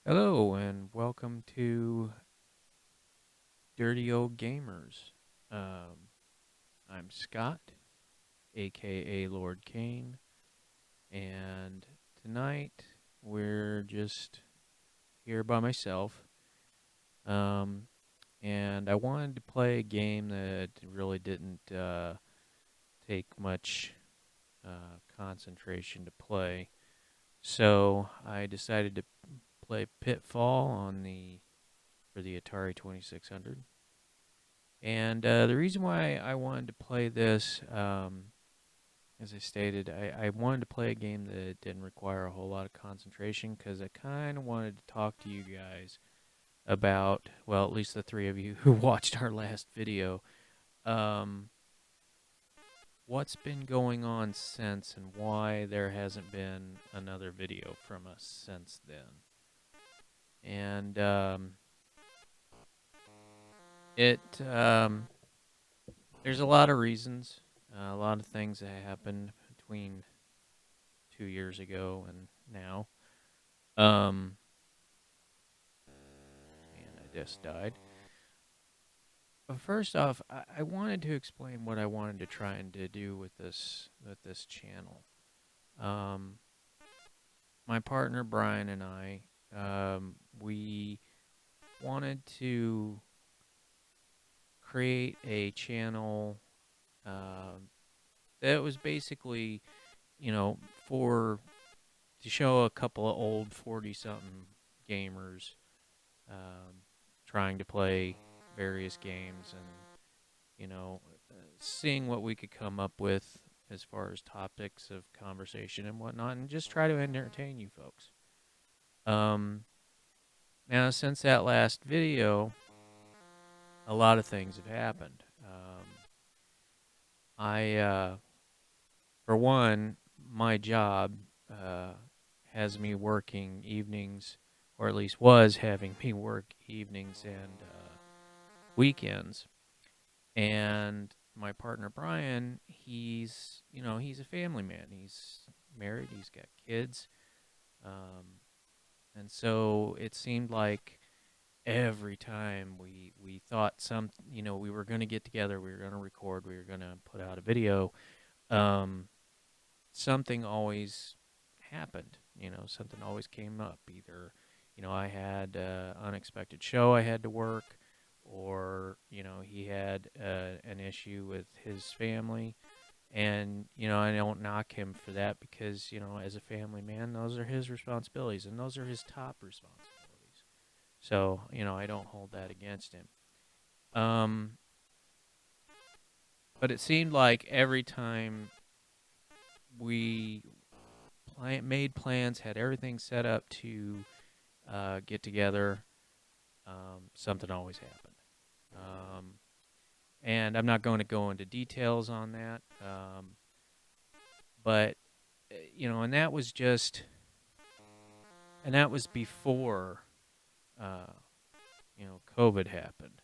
Hello and welcome to Dirty Old Gamers. I'm Scott, aka Lord Kane, and tonight we're just here by myself. Um, and I wanted to play a game that really didn't take much concentration to play, so I decided to play Pitfall for the Atari 2600. And the reason why I wanted to play this, as I stated, I wanted to play a game that didn't require a whole lot of concentration because I kind of wanted to talk to you guys about, well, at least the three of you who watched our last video, um, what's been going on since and why there hasn't been another video from us since then. And it there's a lot of reasons, a lot of things that happened between 2 years ago and now. Um, and I just died. But first off, I wanted to explain what I wanted to try and to do with this channel. Um, my partner Brian and I, we wanted to create a channel that was basically, you know, for to show a couple of old 40-something gamers trying to play various games and, seeing what we could come up with as far as topics of conversation and whatnot, and just try to entertain you folks. Now, since that last video, a lot of things have happened. For one, my job has me working evenings, or at least was having me work evenings and weekends. And my partner Brian, he's a family man. He's married. He's got kids, and so it seemed like every time we thought we were going to get together, we were going to record, we were going to put out a video. Um, Something always happened. Something always came up. Either, I had an unexpected show I had to work, or, he had an issue with his family. And, I don't knock him for that because, as a family man, those are his responsibilities and those are his top responsibilities. So, I don't hold that against him. But it seemed like every time we made plans, had everything set up to get together, something always happened. And I'm not going to go into details on that. But, and that was before, COVID happened.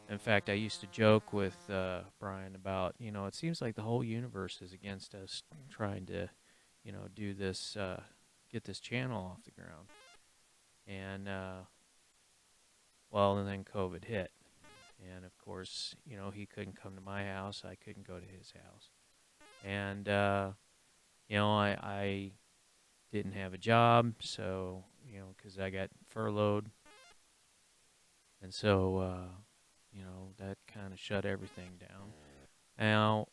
In fact, I used to joke with Brian about, it seems like the whole universe is against us trying to, do this, get this channel off the ground. And, and then COVID hit. And, of course, he couldn't come to my house. I couldn't go to his house. And, I didn't have a job, so, because I got furloughed. And so, that kind of shut everything down. Now,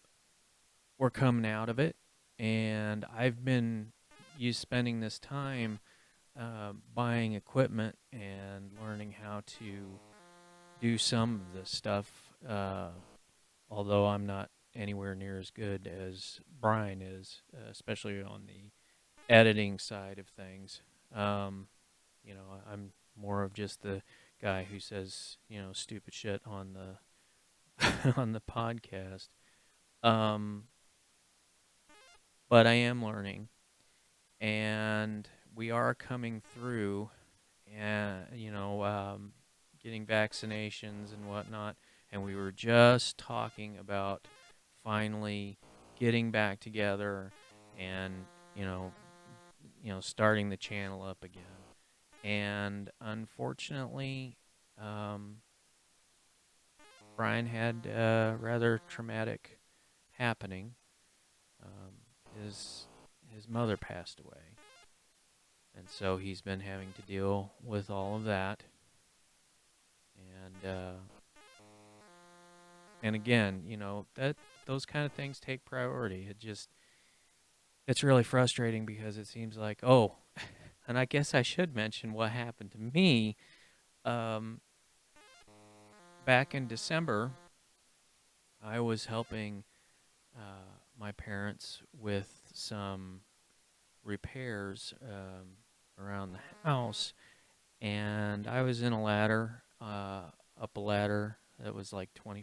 we're coming out of it, and I've been spending this time buying equipment and learning how to do some of this stuff, although I'm not anywhere near as good as Brian is, especially on the editing side of things. I'm more of just the guy who says, stupid shit on the on the podcast. But I am learning, and we are coming through, and getting vaccinations and whatnot. And we were just talking about finally getting back together and starting the channel up again. And unfortunately, um, Brian had a rather traumatic happening. Um, his mother passed away, and so he's been having to deal with all of that. And again, that those kind of things take priority. It's really frustrating because it seems like, oh, and I guess I should mention what happened to me. Um, Back in December, I was helping my parents with some repairs around the house, and I was in a ladder, up a ladder that was like between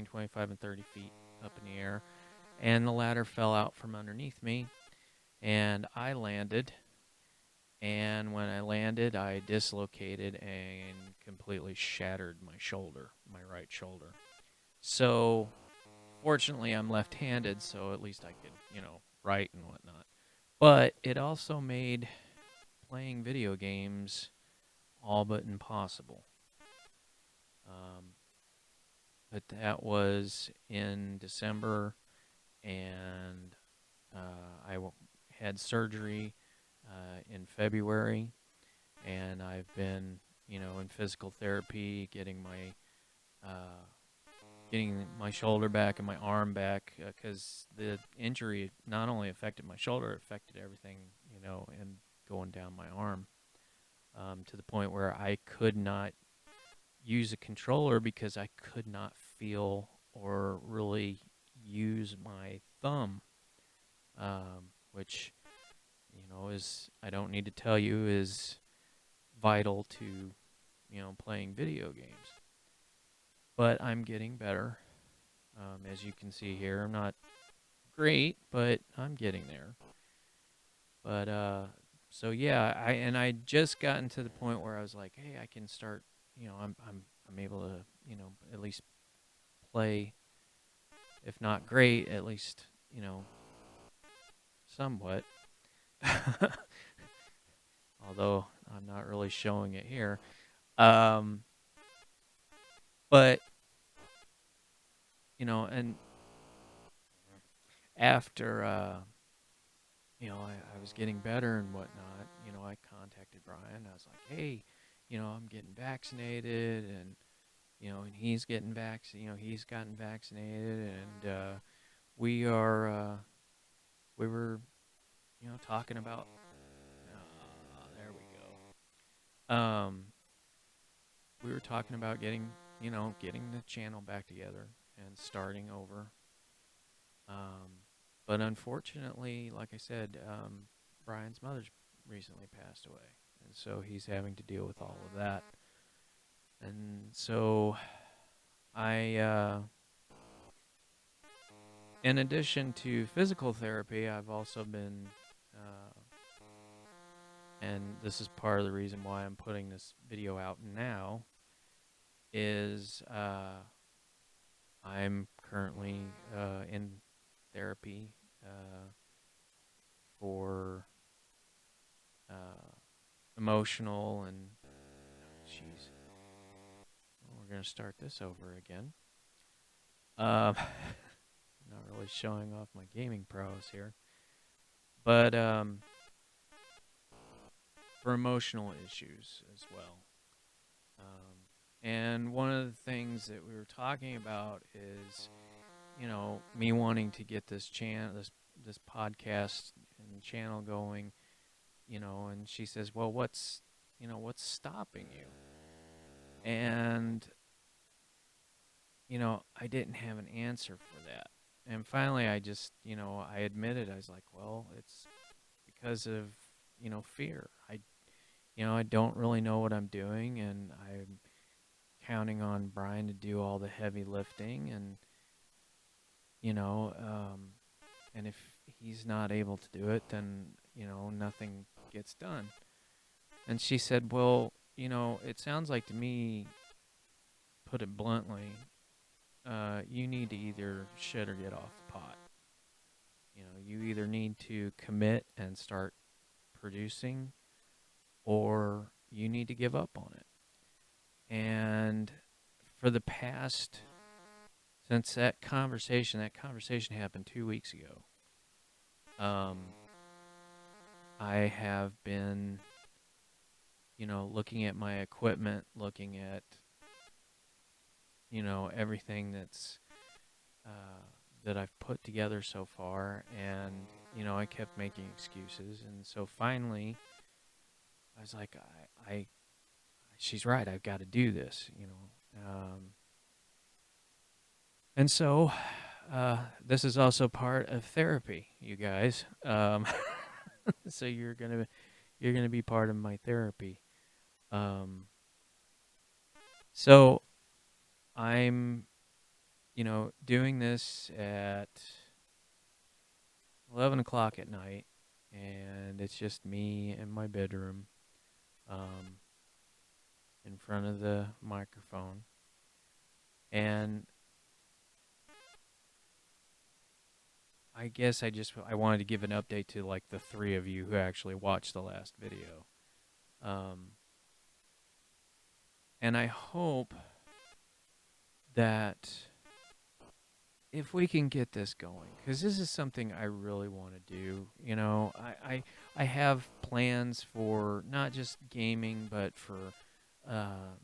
25 and 30 feet up in the air, and the ladder fell out from underneath me, and I landed. And when I landed, I dislocated and completely shattered my shoulder, my right shoulder. So, fortunately, I'm left-handed, so at least I could, write and whatnot. But it also made playing video games all but impossible. Um, but that was in December, and had surgery in February, and I've been, in physical therapy, uh, getting my shoulder back and my arm back, because the injury not only affected my shoulder, it affected everything, and going down my arm, to the point where I could not use a controller because I could not feel or really use my thumb, which, is, I don't need to tell you, is vital to, playing video games. But I'm getting better. As you can see here, I'm not great, but I'm getting there. But so yeah, I just gotten to the point where I was like, hey, I can start. I'm able to, at least play, if not great, at least, somewhat. Although I'm not really showing it here. Um, but and after I was getting better and whatnot, I contacted Brian. I was like, hey, I'm getting vaccinated, and he's getting he's gotten vaccinated, and we were, talking about, there we go. We were talking about getting the channel back together and starting over. But unfortunately, like I said, Brian's mother's recently passed away, and so he's having to deal with all of that. And so in addition to physical therapy, I've also been, and this is part of the reason why I'm putting this video out now, is I'm currently in therapy for emotional and, jeez, we're going to start this over again. Not really showing off my gaming prowess here, but for emotional issues as well. And one of the things that we were talking about is, me wanting to get this this podcast and channel going, and she says, well, what's stopping you? And, I didn't have an answer for that. And finally, I just, I admitted, I was like, well, it's because of, fear. I don't really know what I'm doing, and I'm counting on Brian to do all the heavy lifting, and, and if he's not able to do it, then, nothing gets done. And she said, well, it sounds like to me, put it bluntly, you need to either shit or get off the pot. You either need to commit and start producing, or you need to give up on it. And for the past, since that conversation happened 2 weeks ago, um, I have been, looking at my equipment, looking at, everything uh, that I've put together so far, and I kept making excuses, and so finally, I was like, she's right. I've got to do this. And so, this is also part of therapy, you guys. So you're gonna be part of my therapy. Um, so I'm, doing this at 11 o'clock at night, and it's just me in my bedroom, um, in front of the microphone, and I guess I wanted to give an update to like the three of you who actually watched the last video. Um, and I hope that if we can get this going, because this is something I really want to do. I have plans for not just gaming, but for uh,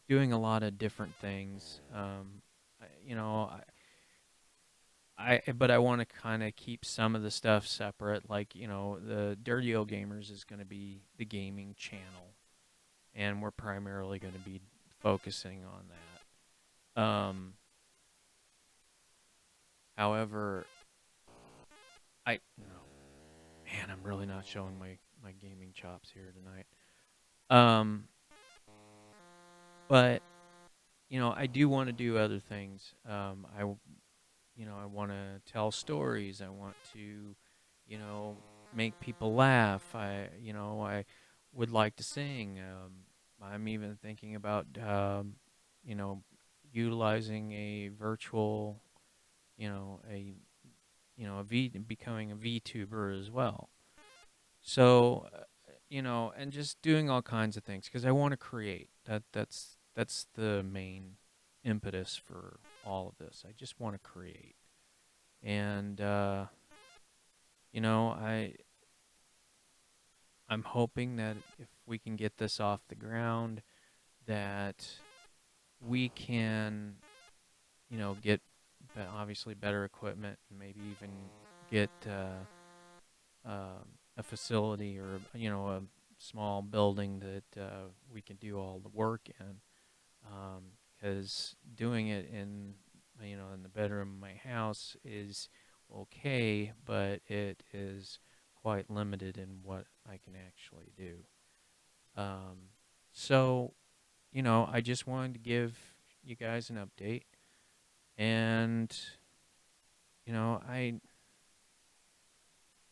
doing a lot of different things. You know, but I want to kind of keep some of the stuff separate. Like, the D.O.G Gamers is going to be the gaming channel, and we're primarily going to be focusing on that. However, man, I'm really not showing my gaming chops here tonight. Um, but I do want to do other things. I want to tell stories. I want to, you know, make people laugh. I would like to sing. I'm even thinking about, you know, utilizing a virtual, becoming a VTuber as well. So, and just doing all kinds of things because I want to create. That's the main impetus for all of this. I just want to create, and I'm hoping that if we can get this off the ground, that we can, get obviously better equipment and maybe even get a facility or a small building that we can do all the work in. Because doing it in the bedroom of my house is okay, but it is quite limited in what I can actually do. Um, so I just wanted to give you guys an update, and I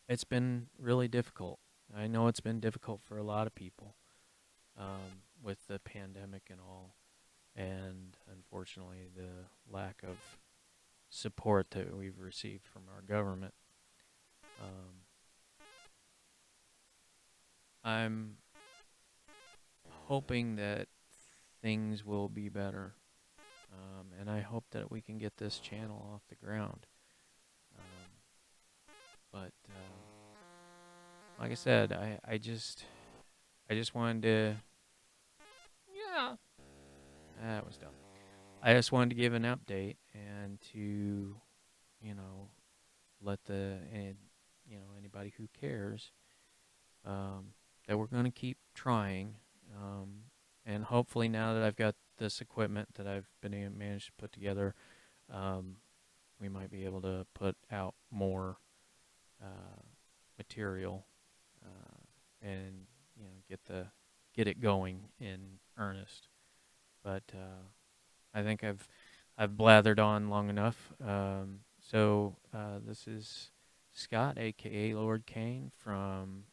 it's been really difficult. I know it's been difficult for a lot of people, with the pandemic and all, and unfortunately the lack of support that we've received from our government. Um, I'm hoping that things will be better, and I hope that we can get this channel off the ground. Um, but like I said, I just wanted to. Yeah, that was dumb. I just wanted to give an update and to, you know, let anybody who cares, um, that we're going to keep trying, and hopefully now that I've got this equipment that I've managed to put together, um, we might be able to put out more uh, material, and get it going in earnest. But I think I've blathered on long enough. This is Scott, aka Lord Kane from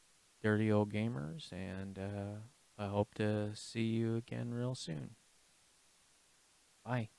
Dirty Old Gamers, and I hope to see you again real soon. Bye.